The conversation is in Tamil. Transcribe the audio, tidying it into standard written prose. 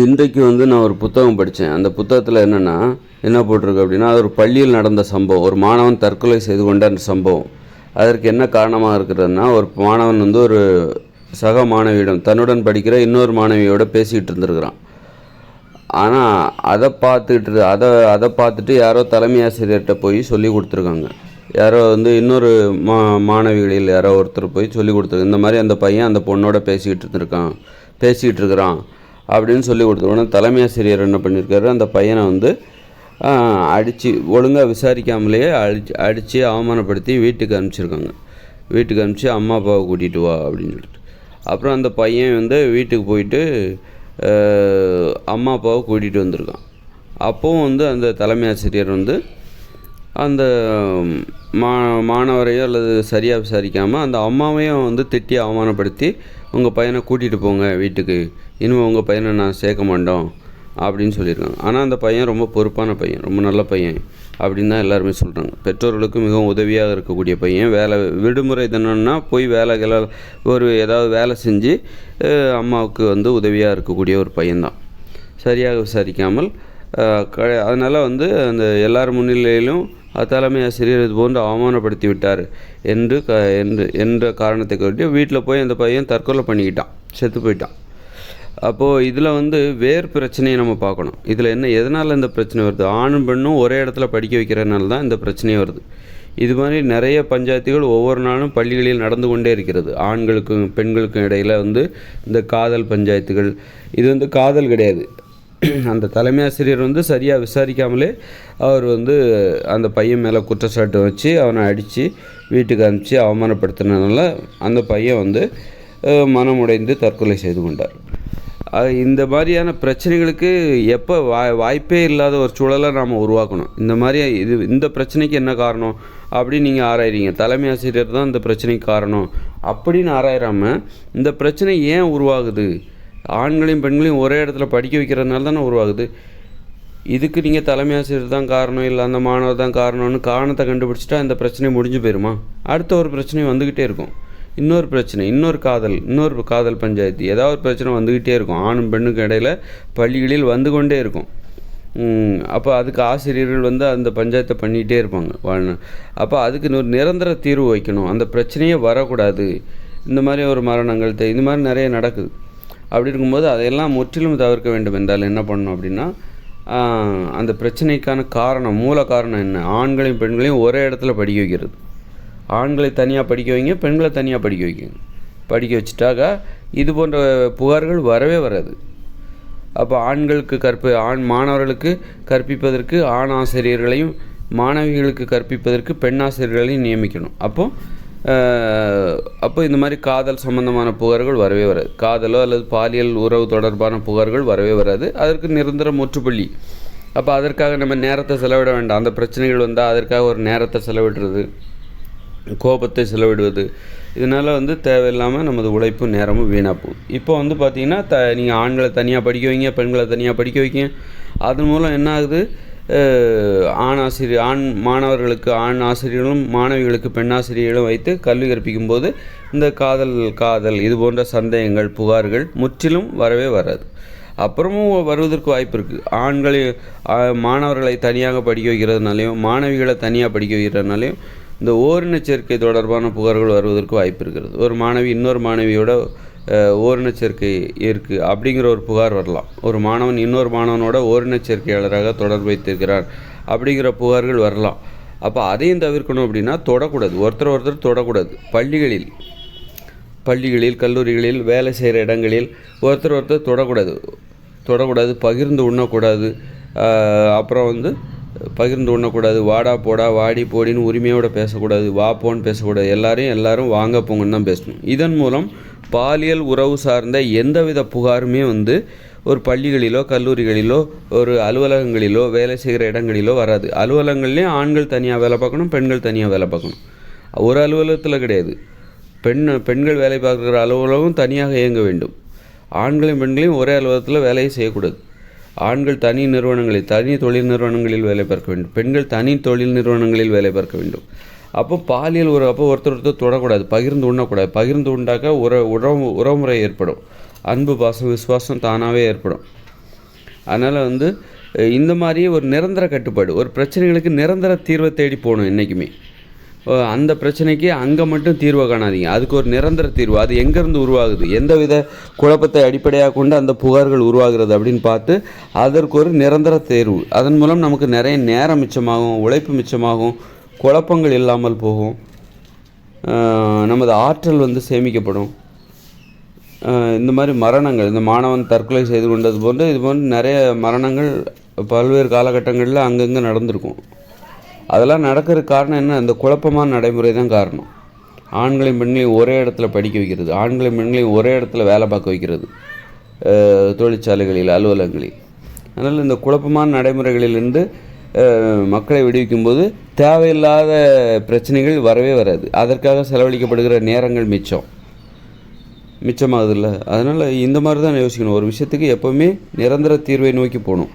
இன்றைக்கு நான் ஒரு புத்தகம் படித்தேன். அந்த புத்தகத்தில் என்ன போட்டிருக்கு அப்படின்னா, அது ஒரு பள்ளியில் நடந்த சம்பவம். ஒரு மாணவன் தற்கொலை செய்து கொண்ட அந்த சம்பவம். அதற்கு என்ன காரணமாக இருக்கிறதுனா, ஒரு மாணவன் ஒரு சக மாணவியிடம் தன்னுடன் படிக்கிற இன்னொரு மாணவியோட பேசிக்கிட்டு இருந்திருக்கிறான். ஆனால் அதை பார்த்துட்டு யாரோ தலைமை ஆசிரியர்கிட்ட போய் சொல்லி கொடுத்துருக்காங்க. யாரோ இன்னொரு மாணவிகளில் யாரோ ஒருத்தர் போய் சொல்லி கொடுத்துருக்காங்க, இந்த மாதிரி அந்த பையன் அந்த பொண்ணோட பேசிக்கிட்டு இருக்கிறான் அப்படின்னு சொல்லி கொடுத்துருவோம். தலைமை ஆசிரியர் என்ன பண்ணியிருக்காரு, அந்த பையனை அடித்து ஒழுங்காக விசாரிக்காமலேயே அடித்து அவமானப்படுத்தி வீட்டுக்கு அனுப்பிச்சிருக்காங்க. வீட்டுக்கு அனுப்பிச்சி அம்மா அப்பாவை கூட்டிகிட்டு வா அப்படின்னு சொல்லிட்டு. அப்புறம் அந்த பையன் வீட்டுக்கு போயிட்டு அம்மா அப்பாவை கூட்டிகிட்டு வந்திருக்கான். அப்போவும் அந்த தலைமை ஆசிரியர் அந்த மாணவரையோ அல்லது சரியாக விசாரிக்காமல் அந்த அம்மாவையும் திட்டி அவமானப்படுத்தி, உங்கள் பையனை கூட்டிகிட்டு போங்க வீட்டுக்கு, இனிமேல் உங்கள் பையனை நான் சேர்க்க மாட்டோம் அப்படின்னு சொல்லியிருக்காங்க. ஆனால் அந்த பையன் ரொம்ப பொறுப்பான பையன், ரொம்ப நல்ல பையன் அப்படின்னு தான் எல்லாருமே சொல்கிறாங்க. பெற்றோர்களுக்கு மிகவும் உதவியாக இருக்கக்கூடிய பையன். விடுமுறை தினம்னா போய் ஏதாவது வேலை செஞ்சு அம்மாவுக்கு உதவியாக இருக்கக்கூடிய ஒரு பையன்தான். சரியாக விசாரிக்காமல் அதனால் அந்த எல்லார் முன்னிலையிலும் தலைமை ஆசிரியர் இது போன்று அவமானப்படுத்தி விட்டார் என்ற காரணத்தை கொண்டு வீட்டில் போய் அந்த பையன் தற்கொலை பண்ணிக்கிட்டான், செத்து போயிட்டான். அப்போது இதில் வேறு பிரச்சனையை நம்ம பார்க்கணும். இதில் எதனால் இந்த பிரச்சனை வருது? ஆணும் பெண்ணும் ஒரே இடத்துல படிக்க வைக்கிறதுனால தான் இந்த பிரச்சனையே வருது. இது மாதிரி நிறைய பஞ்சாயத்துகள் ஒவ்வொரு நாளும் பள்ளிகளில் நடந்து கொண்டே இருக்கிறது. ஆண்களுக்கும் பெண்களுக்கும் இடையில் இந்த காதல் பஞ்சாயத்துகள். இது காதல் கிடையாது. அந்த தலைமை ஆசிரியர் சரியாக விசாரிக்காமலே அவர் அந்த பையன் மேலே குற்றச்சாட்டு வச்சு அவனை அடித்து வீட்டுக்கு அனுப்பிச்சி அவமானப்படுத்தினதுனால அந்த பையன் மனமுடைந்து தற்கொலை செய்து கொண்டார். இந்த மாதிரியான பிரச்சனைகளுக்கு எப்போ வாய்ப்பே இல்லாத ஒரு சூழலை நாம் உருவாக்கணும். இந்த பிரச்சனைக்கு என்ன காரணம் அப்படின்னு நீங்கள் ஆராயிறீங்க. தலைமை ஆசிரியர் தான் இந்த பிரச்சனைக்கு காரணம் அப்படின்னு ஆராயிராமல், இந்த பிரச்சனை ஏன் உருவாகுது, ஆண்களையும் பெண்களையும் ஒரே இடத்துல படிக்க வைக்கிறதுனால தானே உருவாகுது. இதுக்கு நீங்கள் தலைமை ஆசிரியர் தான் காரணம், இல்லை அந்த மாணவர் தான் காரணம்னு காரணத்தை கண்டுபிடிச்சிட்டா இந்த பிரச்சனை முடிஞ்சு போயிடுமா? அடுத்த ஒரு பிரச்சனை வந்துக்கிட்டே இருக்கும். இன்னொரு பிரச்சனை, இன்னொரு காதல் பஞ்சாயத்து, ஏதாவது ஒரு பிரச்சனை வந்துக்கிட்டே இருக்கும். ஆணும் பெண்ணுக்கு இடையில் பள்ளிகளில் வந்து கொண்டே இருக்கும். அப்போ அதுக்கு ஆசிரியர்கள் அந்த பஞ்சாயத்தை பண்ணிகிட்டே இருப்பாங்க. அப்போ அதுக்கு ஒரு நிரந்தர தீர்வு வைக்கணும். அந்த பிரச்சனையே வரக்கூடாது. இந்த மாதிரி ஒரு மரணங்கள் இந்த மாதிரி நிறைய நடக்குது. அப்படி இருக்கும்போது அதையெல்லாம் முற்றிலும் தவிர்க்க வேண்டும் என்றால் என்ன பண்ணணும் அப்படின்னா, அந்த பிரச்சனைக்கான மூல காரணம் என்ன? ஆண்களையும் பெண்களையும் ஒரே இடத்துல படிக்க வைக்கிறது. ஆண்களை தனியாக படிக்க வைங்க, பெண்களை தனியாக படிக்க வைக்கங்க. படிக்க வச்சுட்டாக்கா இது போன்ற புகார்கள் வரவே வராது. அப்போ மாணவர்களுக்கு கற்பிப்பதற்கு ஆண் ஆசிரியர்களையும், மாணவிகளுக்கு கற்பிப்பதற்கு பெண் ஆசிரியர்களையும் நியமிக்கணும். அப்போ இந்த மாதிரி காதல் சம்பந்தமான புகார்கள் வரவே வராது. காதலோ அல்லது பாலியல் உறவு தொடர்பான புகார்கள் வரவே வராது. அதற்கு நிரந்தர முற்றுப்புள்ளி. அப்போ அதற்காக நம்ம நேரத்தை செலவிட வேண்டாம். அந்த பிரச்சனைகள் வந்தால் அதற்காக ஒரு நேரத்தை செலவிடுறது, கோபத்தை செலவிடுவது, இதனால் தேவையில்லாமல் நமது உழைப்பும் நேரமும் வீணாக போகும். இப்போ பார்த்திங்கன்னா நீங்கள் ஆண்களை தனியாக படிக்க வைங்க, பெண்களை தனியாக படிக்க வைங்க. அதன் மூலம் என்ன ஆகுது? ஆண் மாணவர்களுக்கு ஆண் ஆசிரியர்களும் மாணவிகளுக்கு பெண் ஆசிரியர்களும் வைத்து கல்வி கற்பிக்கும் போது இந்த காதல் இது போன்ற சந்தேகங்கள், புகார்கள் முற்றிலும் வரவே வராது. அப்புறமும் வருவதற்கு வாய்ப்பு இருக்குது. மாணவர்களை தனியாக படிக்க வைக்கிறதுனாலையும் மாணவிகளை தனியாக படிக்க வைக்கிறதுனாலையும் இந்த ஓரின சேர்க்கை தொடர்பான புகார்கள் வருவதற்கு வாய்ப்பு இருக்கிறது. ஒரு மாணவி இன்னொரு மாணவியோட ஓரின சேர்க்கை இருக்குது அப்படிங்கிற ஒரு புகார் வரலாம். ஒரு மாணவன் இன்னொரு மாணவனோட ஓரின சேர்க்கையாளராக தொடர்பு வைத்திருக்கிறார் அப்படிங்கிற புகார்கள் வரலாம். அப்போ அதையும் தவிர்க்கணும் அப்படின்னா ஒருத்தர் தொடக்கூடாது. பள்ளிகளில் கல்லூரிகளில் வேலை செய்கிற இடங்களில் ஒருத்தர் தொடக்கூடாது. பகிர்ந்து உண்ணக்கூடாது. அப்புறம் பகிர்ந்து உண்ணக்கூடாது. வாடா போடா, வாடி போடின்னு உரிமையோடு பேசக்கூடாது. வா போன்னு பேசக்கூடாது. எல்லாரும் வாங்க போங்கன்னு தான் பேசணும். இதன் மூலம் பாலியல் உறவு சார்ந்த எந்தவித புகாருமே ஒரு பள்ளிகளிலோ கல்லூரிகளிலோ ஒரு அலுவலகங்களிலோ வேலை செய்கிற இடங்களிலோ வராது. அலுவலகங்கள்லேயும் ஆண்கள் தனியாக வேலை பார்க்கணும், பெண்கள் தனியாக வேலை பார்க்கணும். ஒரு அலுவலகத்தில் கிடையாது. பெண்கள் வேலை பார்க்குற அலுவலகம் தனியாக இயங்க வேண்டும். ஆண்களையும் பெண்களையும் ஒரே அலுவலகத்தில் வேலையை செய்யக்கூடாது. ஆண்கள் தனி தொழில் நிறுவனங்களில் வேலை பார்க்க வேண்டும், பெண்கள் தனி தொழில் நிறுவனங்களில் வேலை பார்க்க வேண்டும். அப்போ பாலியல் ஒருத்தர் தொடக்கூடாது, பகிர்ந்து உண்ணக்கூடாது. பகிர்ந்து உண்டாக்க உறவுமுறை ஏற்படும், அன்பு பாசம் விசுவாசம் தானாகவே ஏற்படும். அதனால் வந்து இந்த மாதிரி ஒரு நிரந்தர கட்டுப்பாடு, ஒரு பிரச்சனைகளுக்கு நிரந்தர தீர்வை தேடி போகணும் என்றைக்குமே. அந்த பிரச்சனைக்கு அங்கே மட்டும் தீர்வை காணாதீங்க. அதுக்கு ஒரு நிரந்தர தீர்வு, அது எங்கேருந்து உருவாகுது, எந்தவித குழப்பத்தை அடிப்படையாக கொண்டு அந்த புகார்கள் உருவாகிறது அப்படின்னு பார்த்து அதற்கு ஒரு நிரந்தர தேர்வு. அதன் மூலம் நமக்கு நிறைய நேரம் மிச்சமாகும், உழைப்பு மிச்சமாகும், குழப்பங்கள் இல்லாமல் போகும், நமது ஆற்றல் வந்து சேமிக்கப்படும். இந்த மாதிரி மரணங்கள், இந்த மாணவன் தற்கொலை செய்து கொண்டது போன்று இது போன்று நிறைய மரணங்கள் பல்வேறு காலகட்டங்களில் அங்கங்கே நடந்திருக்கும். அதெல்லாம் நடக்கிறதுக்கு காரணம் என்ன? அந்த குழப்பமான நடைமுறை தான் காரணம். ஆண்களையும் பெண்களையும் ஒரே இடத்துல படிக்க வைக்கிறது, ஆண்களையும் பெண்களையும் ஒரே இடத்துல வேலை பார்க்க வைக்கிறது, தொழிற்சாலைகளில், அலுவலகங்களில். அதனால் இந்த குழப்பமான நடைமுறைகளிலிருந்து மக்களை விடுவிக்கும்போது தேவையில்லாத பிரச்சனைகள் வரவே வராது. அதற்காக செலவழிக்கப்படுகிற நேரங்கள் மிச்சமாகுதில்ல. அதனால் இந்த மாதிரி தான் யோசிக்கணும். ஒரு விஷயத்துக்கு எப்போவுமே நிரந்தர தீர்வை நோக்கி போகணும்.